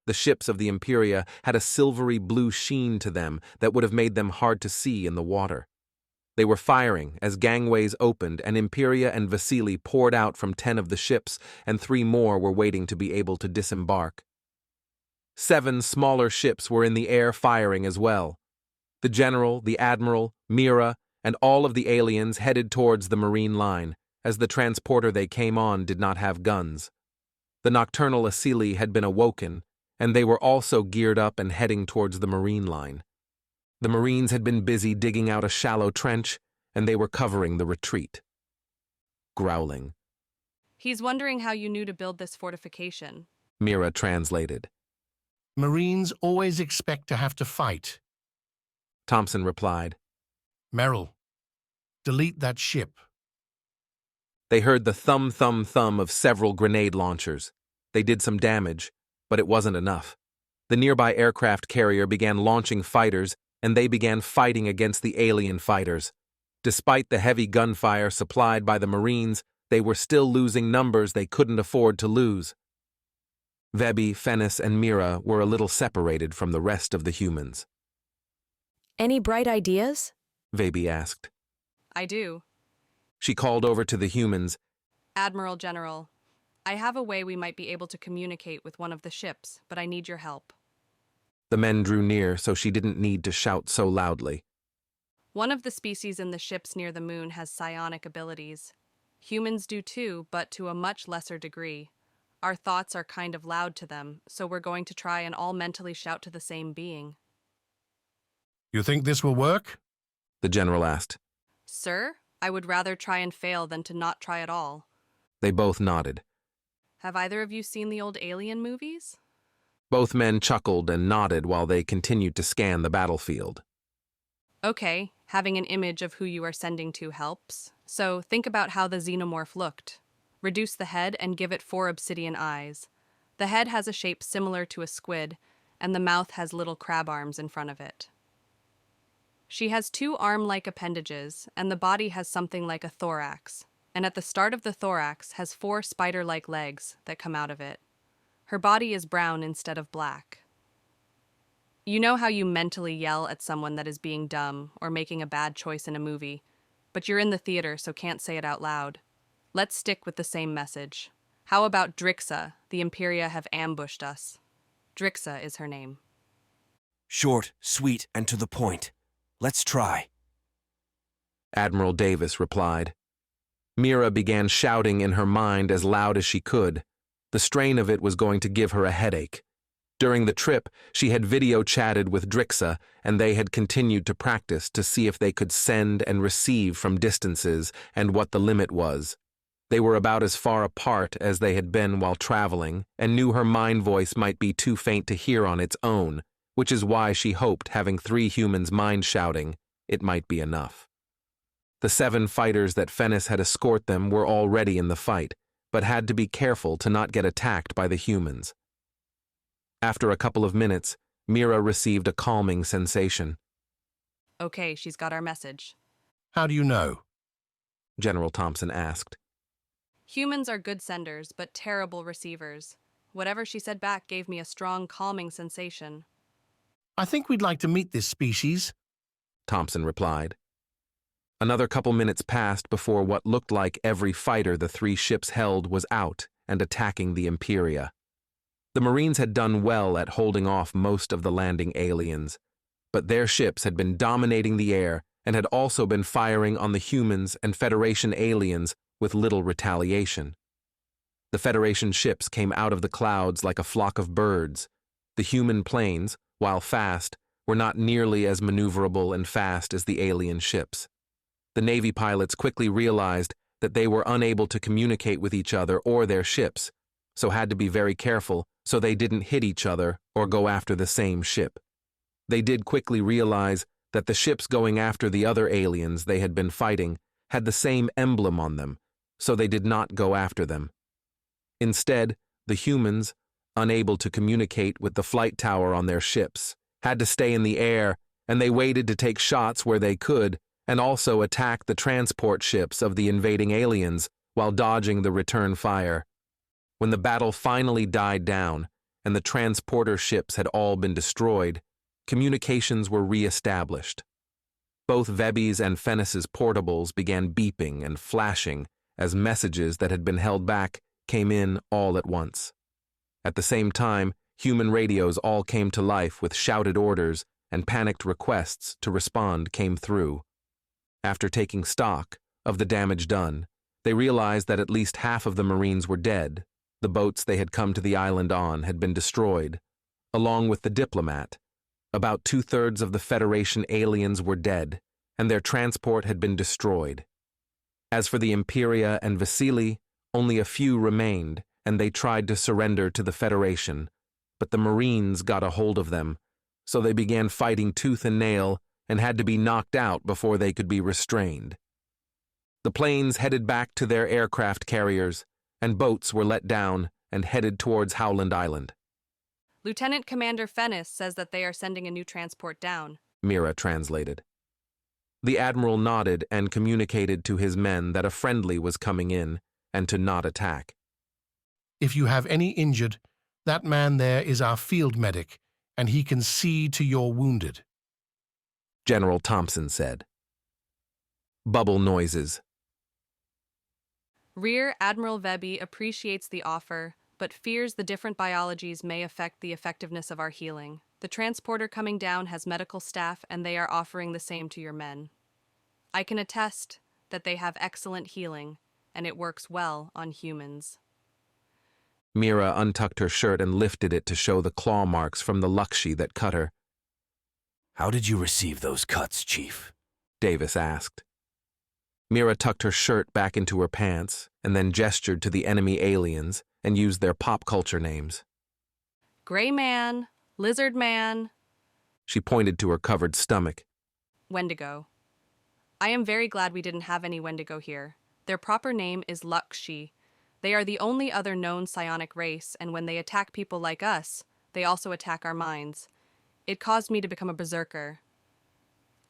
The ships of the Imperia had a silvery blue sheen to them that would have made them hard to see in the water. They were firing as gangways opened and Imperia and Vesili poured out from 10 of the ships, and 3 more were waiting to be able to disembark. 7 smaller ships were in the air firing as well. The general, the admiral, Mira, and all of the aliens headed towards the marine line, as the transporter they came on did not have guns. The nocturnal Vesili had been awoken, and they were also geared up and heading towards the marine line. The Marines had been busy digging out a shallow trench, and they were covering the retreat. Growling. He's wondering how you knew to build this fortification. Mira translated. Marines always expect to have to fight. Thompson replied. Merrill, delete that ship. They heard the thum thum thum of several grenade launchers. They did some damage, but it wasn't enough. The nearby aircraft carrier began launching fighters, and they began fighting against the alien fighters. Despite the heavy gunfire supplied by the Marines, they were still losing numbers they couldn't afford to lose. Vebi, Fennis, and Mira were a little separated from the rest of the humans. Any bright ideas? Vebi asked. I do. She called over to the humans. Admiral General, I have a way we might be able to communicate with one of the ships, but I need your help. The men drew near, so she didn't need to shout so loudly. One of the species in the ships near the moon has psionic abilities. Humans do too, but to a much lesser degree. Our thoughts are kind of loud to them, so we're going to try and all mentally shout to the same being. You think this will work? The general asked. Sir, I would rather try and fail than to not try at all. They both nodded. Have either of you seen the old Alien movies? Both men chuckled and nodded while they continued to scan the battlefield. Okay, having an image of who you are sending to helps. So think about how the xenomorph looked. Reduce the head and give it 4 obsidian eyes. The head has a shape similar to a squid, and the mouth has little crab arms in front of it. She has 2 arm-like appendages, and the body has something like a thorax, and at the start of the thorax has 4 spider-like legs that come out of it. Her body is brown instead of black. You know how you mentally yell at someone that is being dumb or making a bad choice in a movie, but you're in the theater so can't say it out loud. Let's stick with the same message. How about Drixa? The Imperia have ambushed us. Drixa is her name. Short, sweet, and to the point. Let's try. Admiral Davis replied. Mira began shouting in her mind as loud as she could. The strain of it was going to give her a headache. During the trip, she had video chatted with Drixa, and they had continued to practice to see if they could send and receive from distances and what the limit was. They were about as far apart as they had been while traveling, and knew her mind voice might be too faint to hear on its own, which is why she hoped having 3 humans mind shouting, it might be enough. The 7 fighters that Fennis had escort them were already in the fight, but had to be careful to not get attacked by the humans. After a couple of minutes, Mira received a calming sensation. Okay, she's got our message. How do you know? General Thompson asked. Humans are good senders, but terrible receivers. Whatever she said back gave me a strong, calming sensation. I think we'd like to meet this species, Thompson replied. Another couple minutes passed before what looked like every fighter the 3 ships held was out and attacking the Imperia. The Marines had done well at holding off most of the landing aliens, but their ships had been dominating the air and had also been firing on the humans and Federation aliens with little retaliation. The Federation ships came out of the clouds like a flock of birds. The human planes, while fast, were not nearly as maneuverable and fast as the alien ships. The Navy pilots quickly realized that they were unable to communicate with each other or their ships, so had to be very careful so they didn't hit each other or go after the same ship. They did quickly realize that the ships going after the other aliens they had been fighting had the same emblem on them, so they did not go after them. Instead, the humans, unable to communicate with the flight tower on their ships, had to stay in the air, and they waited to take shots where they could and also attack the transport ships of the invading aliens while dodging the return fire. When the battle finally died down and the transporter ships had all been destroyed, communications were re-established. Both Vebi's and Fennis's portables began beeping and flashing as messages that had been held back came in all at once. At the same time, human radios all came to life with shouted orders, and panicked requests to respond came through. After taking stock of the damage done, they realized that at least half of the Marines were dead. The boats they had come to the island on had been destroyed, along with the diplomat. About 2/3 of the Federation aliens were dead, and their transport had been destroyed. As for the Imperia and Vesili, only a few remained, and they tried to surrender to the Federation, but the Marines got a hold of them, so they began fighting tooth and nail and had to be knocked out before they could be restrained. The planes headed back to their aircraft carriers, and boats were let down and headed towards Howland Island. Lieutenant Commander Fennis says that they are sending a new transport down. Mira translated. The admiral nodded and communicated to his men that a friendly was coming in and to not attack. If you have any injured, that man there is our field medic, and he can see to your wounded, General Thompson said. Bubble noises. Rear Admiral Vebi appreciates the offer, but fears the different biologies may affect the effectiveness of our healing. The transporter coming down has medical staff, and they are offering the same to your men. I can attest that they have excellent healing, and it works well on humans. Mira untucked her shirt and lifted it to show the claw marks from the Lakshi that cut her. How did you receive those cuts, Chief? Davis asked. Mira tucked her shirt back into her pants and then gestured to the enemy aliens and used their pop culture names. Gray Man, Lizard Man, She pointed to her covered stomach. Wendigo. I am very glad we didn't have any Wendigo here. Their proper name is Lakshi. They are the only other known psionic race, and when they attack people like us, they also attack our minds. It caused me to become a berserker.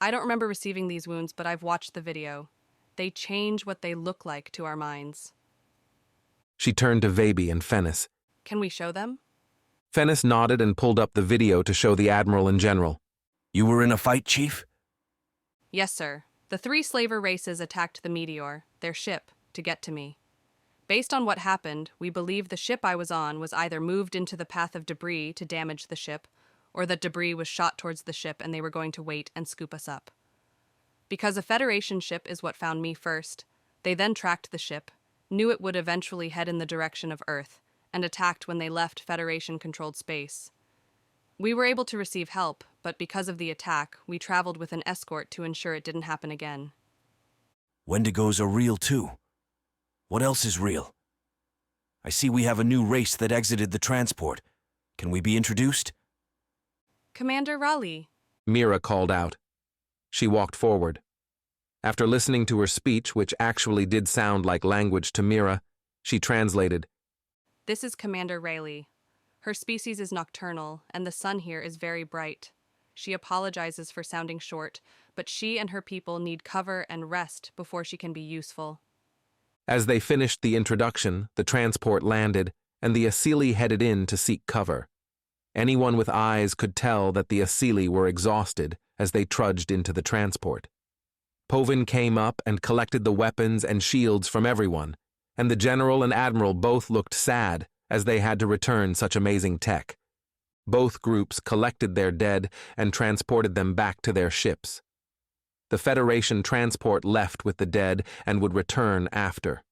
I don't remember receiving these wounds, but I've watched the video. They change what they look like to our minds. She turned to Vebi and Fennis. Can we show them? Fennis nodded and pulled up the video to show the Admiral and General. You were in a fight, Chief? Yes, sir. The 3 slaver races attacked the Meteor, their ship, to get to me. Based on what happened, we believe the ship I was on was either moved into the path of debris to damage the ship, or that debris was shot towards the ship and they were going to wait and scoop us up. Because a Federation ship is what found me first, they then tracked the ship, knew it would eventually head in the direction of Earth, and attacked when they left Federation-controlled space. We were able to receive help, but because of the attack, we traveled with an escort to ensure it didn't happen again. Wendigos are real, too. What else is real? I see we have a new race that exited the transport. Can we be introduced? Commander Raleigh. Mira called out. She walked forward. After listening to her speech, which actually did sound like language to Mira, she translated. This is Commander Raleigh. Her species is nocturnal, and the sun here is very bright. She apologizes for sounding short, but she and her people need cover and rest before she can be useful. As they finished the introduction, the transport landed, and the Asili headed in to seek cover. Anyone with eyes could tell that the Asili were exhausted as they trudged into the transport. Povin came up and collected the weapons and shields from everyone, and the General and Admiral both looked sad as they had to return such amazing tech. Both groups collected their dead and transported them back to their ships. The Federation transport left with the dead and would return after.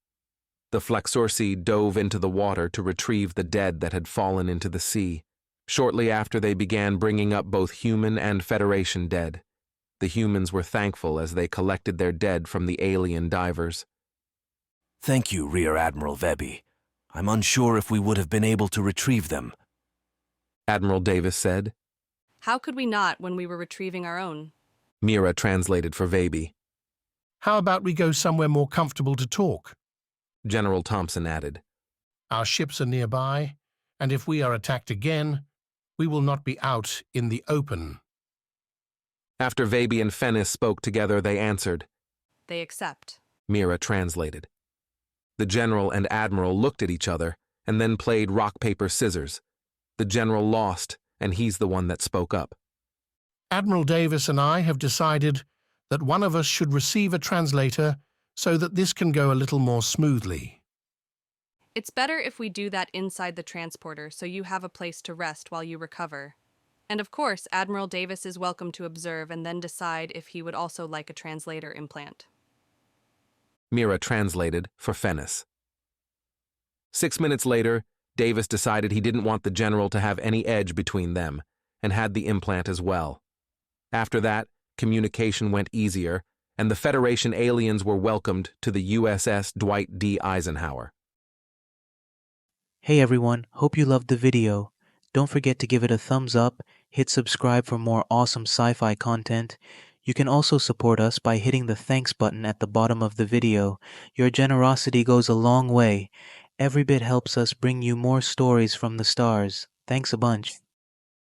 The Flexorsi dove into the water to retrieve the dead that had fallen into the sea. Shortly after, they began bringing up both human and Federation dead. The humans were thankful as they collected their dead from the alien divers. Thank you, Rear Admiral Vebi. I'm unsure if we would have been able to retrieve them. Admiral Davis said. How could we not when we were retrieving our own? Mira translated for Vebi. How about we go somewhere more comfortable to talk? General Thompson added. Our ships are nearby, and if we are attacked again, we will not be out in the open. After Vebi and Fennis spoke together, they answered. They accept. Mira translated. The General and Admiral looked at each other and then played rock, paper, scissors. The The general lost, and he's the one that spoke up. Admiral Davis and I have decided that one of us should receive a translator so that this can go a little more smoothly. It's better if we do that inside the transporter so you have a place to rest while you recover. And of course, Admiral Davis is welcome to observe and then decide if he would also like a translator implant. Mira translated for Fennis. 6 minutes later, Davis decided he didn't want the general to have any edge between them, and had the implant as well. After that, communication went easier, and the Federation aliens were welcomed to the USS Dwight D. Eisenhower. Hey everyone, hope you loved the video. Don't forget to give it a thumbs up, hit subscribe for more awesome sci-fi content. You can also support us by hitting the thanks button at the bottom of the video. Your generosity goes a long way. Every bit helps us bring you more stories from the stars. Thanks a bunch.